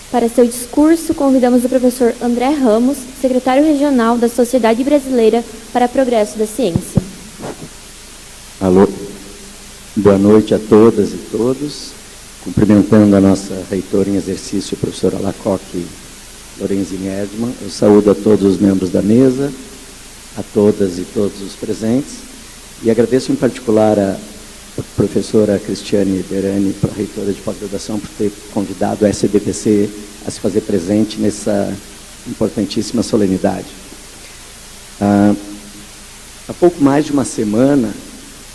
Para seu discurso, convidamos o professor André Ramos, secretário regional da Sociedade Brasileira para Progresso da Ciência. Alô, boa noite a todas e todos. Cumprimentando a nossa reitora em exercício, a professora Lacoque Lorenzini Erdmann. Eu saúdo a todos os membros da mesa, a todas e todos os presentes, e agradeço em particular a professora Cristiane Berani, reitora de pós-graduação, por ter convidado a SBPC a se fazer presente nessa importantíssima solenidade. Há pouco mais de uma semana,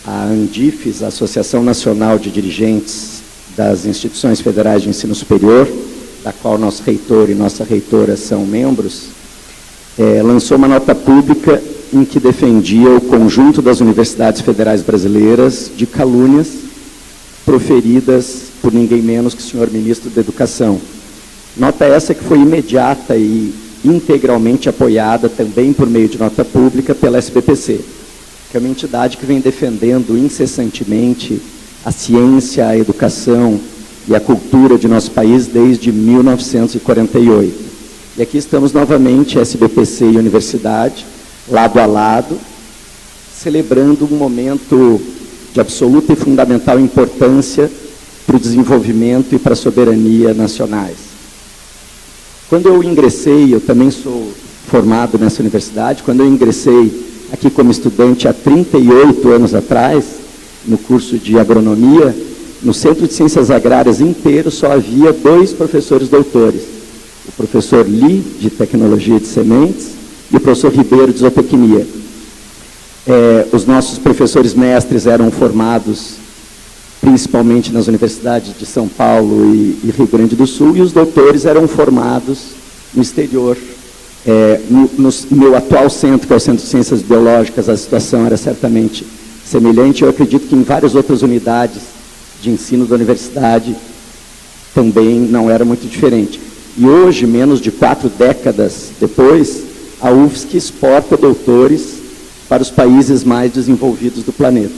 a ANDIFES, a Associação Nacional de Dirigentes das Instituições Federais de Ensino Superior, da qual nosso reitor e nossa reitora são membros, lançou uma nota pública em que defendia o conjunto das universidades federais brasileiras de calúnias proferidas por ninguém menos que o senhor ministro da Educação. Nota essa que foi imediata e integralmente apoiada também por meio de nota pública pela SBPC, que é uma entidade que vem defendendo incessantemente a ciência, a educação e a cultura de nosso país desde 1948. E aqui estamos novamente, SBPC e universidade, lado a lado, celebrando um momento de absoluta e fundamental importância para o desenvolvimento e para a soberania nacionais. Quando eu ingressei, eu também sou formado nessa universidade, quando eu ingressei aqui como estudante há 38 anos atrás, no curso de agronomia, no Centro de Ciências Agrárias inteiro só havia 2 professores doutores, o professor Li, de Tecnologia de Sementes, e o professor Ribeiro, de Zootecnia. Os nossos professores mestres eram formados principalmente nas universidades de São Paulo e Rio Grande do Sul, e os doutores eram formados no exterior. No meu atual centro, que é o Centro de Ciências Biológicas, a situação era certamente semelhante. Eu acredito que em várias outras unidades de ensino da universidade também não era muito diferente. E hoje, menos de 4 décadas depois, a UFSC exporta doutores para os países mais desenvolvidos do planeta.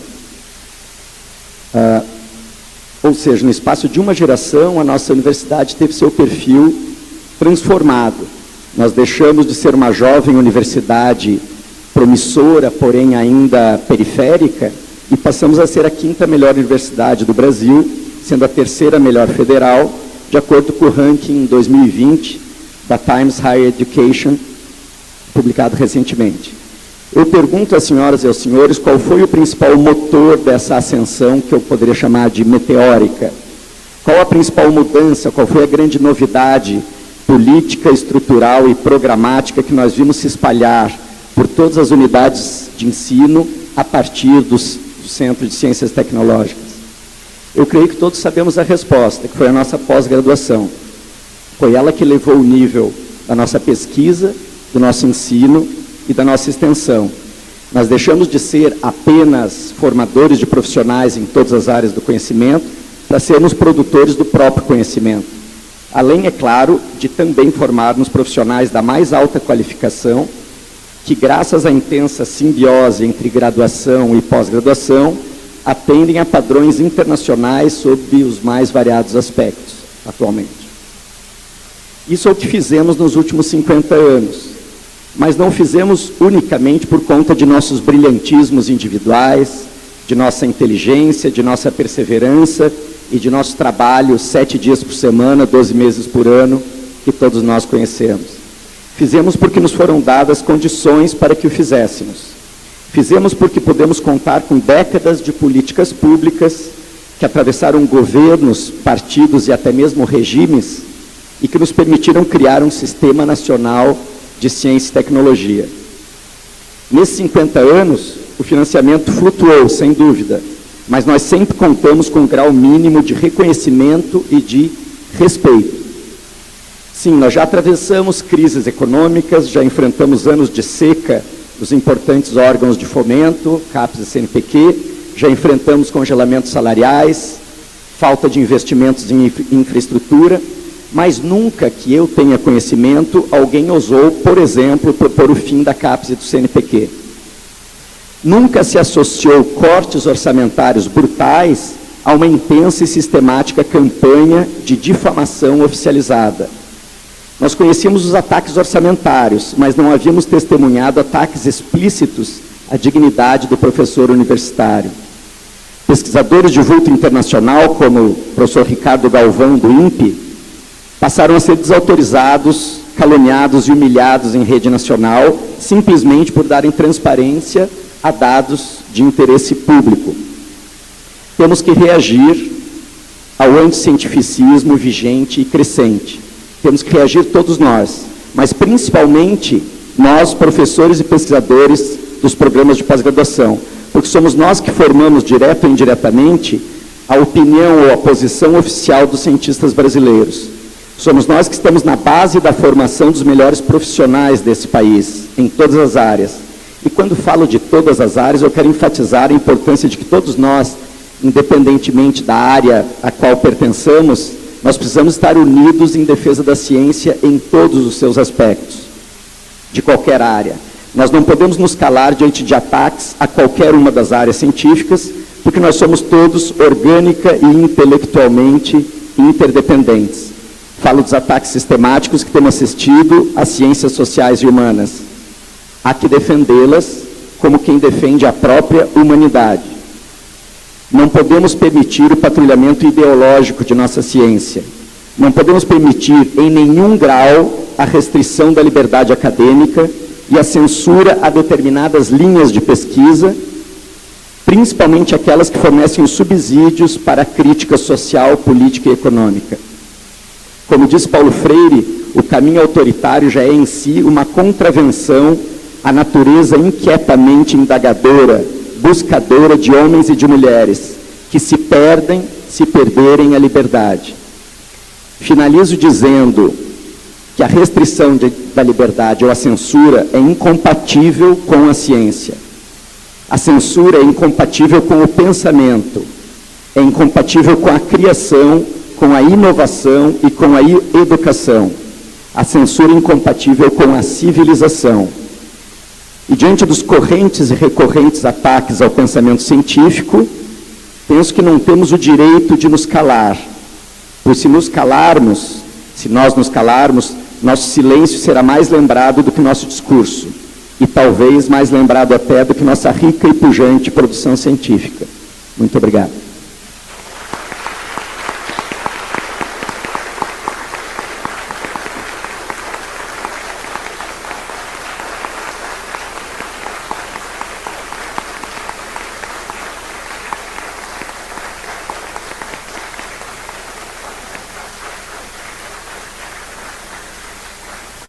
Ou seja, no espaço de uma geração, a nossa universidade teve seu perfil transformado. Nós deixamos de ser uma jovem universidade promissora, porém ainda periférica, e passamos a ser a 5ª melhor universidade do Brasil, sendo a 3ª melhor federal, de acordo com o ranking 2020 da Times Higher Education, publicado recentemente. Eu pergunto às senhoras e aos senhores qual foi o principal motor dessa ascensão, que eu poderia chamar de meteórica. Qual a principal mudança, qual foi a grande novidade política, estrutural e programática que nós vimos se espalhar por todas as unidades de ensino a partir do Centro de Ciências Tecnológicas? Eu creio que todos sabemos a resposta, que foi a nossa pós-graduação. Foi ela que levou o nível da nossa pesquisa, do nosso ensino e da nossa extensão. Nós deixamos de ser apenas formadores de profissionais em todas as áreas do conhecimento para sermos produtores do próprio conhecimento. Além, é claro, de também formarmos profissionais da mais alta qualificação, que graças à intensa simbiose entre graduação e pós-graduação, atendem a padrões internacionais sob os mais variados aspectos, atualmente. Isso é o que fizemos nos últimos 50 anos, mas não fizemos unicamente por conta de nossos brilhantismos individuais, de nossa inteligência, de nossa perseverança e de nosso trabalho 7 dias por semana, 12 meses por ano, que todos nós conhecemos. Fizemos porque nos foram dadas condições para que o fizéssemos. Fizemos porque podemos contar com décadas de políticas públicas que atravessaram governos, partidos e até mesmo regimes e que nos permitiram criar um sistema nacional de ciência e tecnologia. Nesses 50 anos, o financiamento flutuou, sem dúvida, mas nós sempre contamos com um grau mínimo de reconhecimento e de respeito. Sim, nós já atravessamos crises econômicas, já enfrentamos anos de seca dos importantes órgãos de fomento, CAPES e CNPq, já enfrentamos congelamentos salariais, falta de investimentos em infraestrutura, mas nunca que eu tenha conhecimento, alguém ousou, por exemplo, propor o fim da CAPES e do CNPq. Nunca se associou cortes orçamentários brutais a uma intensa e sistemática campanha de difamação oficializada. Nós conhecíamos os ataques orçamentários, mas não havíamos testemunhado ataques explícitos à dignidade do professor universitário. Pesquisadores de vulto internacional, como o professor Ricardo Galvão, do INPE, passaram a ser desautorizados, caluniados e humilhados em rede nacional, simplesmente por darem transparência a dados de interesse público. Temos que reagir ao anticientificismo vigente e crescente. Temos que reagir todos nós, mas principalmente nós, professores e pesquisadores dos programas de pós-graduação, porque somos nós que formamos, direto ou indiretamente, a opinião ou a posição oficial dos cientistas brasileiros. Somos nós que estamos na base da formação dos melhores profissionais desse país, em todas as áreas. E quando falo de todas as áreas, eu quero enfatizar a importância de que todos nós, independentemente da área a qual pertençamos, nós precisamos estar unidos em defesa da ciência em todos os seus aspectos, de qualquer área. Nós não podemos nos calar diante de ataques a qualquer uma das áreas científicas, porque nós somos todos orgânica e intelectualmente interdependentes. Falo dos ataques sistemáticos que temos assistido às ciências sociais e humanas. Há que defendê-las como quem defende a própria humanidade. Não podemos permitir o patrulhamento ideológico de nossa ciência. Não podemos permitir, em nenhum grau, a restrição da liberdade acadêmica e a censura a determinadas linhas de pesquisa, principalmente aquelas que fornecem os subsídios para a crítica social, política e econômica. Como diz Paulo Freire, o caminho autoritário já é em si uma contravenção à natureza inquietamente indagadora, buscadora de homens e de mulheres, que se perdem se perderem a liberdade. Finalizo dizendo que a restrição da liberdade ou a censura é incompatível com a ciência. A censura é incompatível com o pensamento, é incompatível com a criação, com a inovação e com a educação. A censura é incompatível com a civilização. E diante dos correntes e recorrentes ataques ao pensamento científico, penso que não temos o direito de nos calar. Pois se nós nos calarmos, nosso silêncio será mais lembrado do que nosso discurso, e talvez mais lembrado até do que nossa rica e pujante produção científica. Muito obrigado.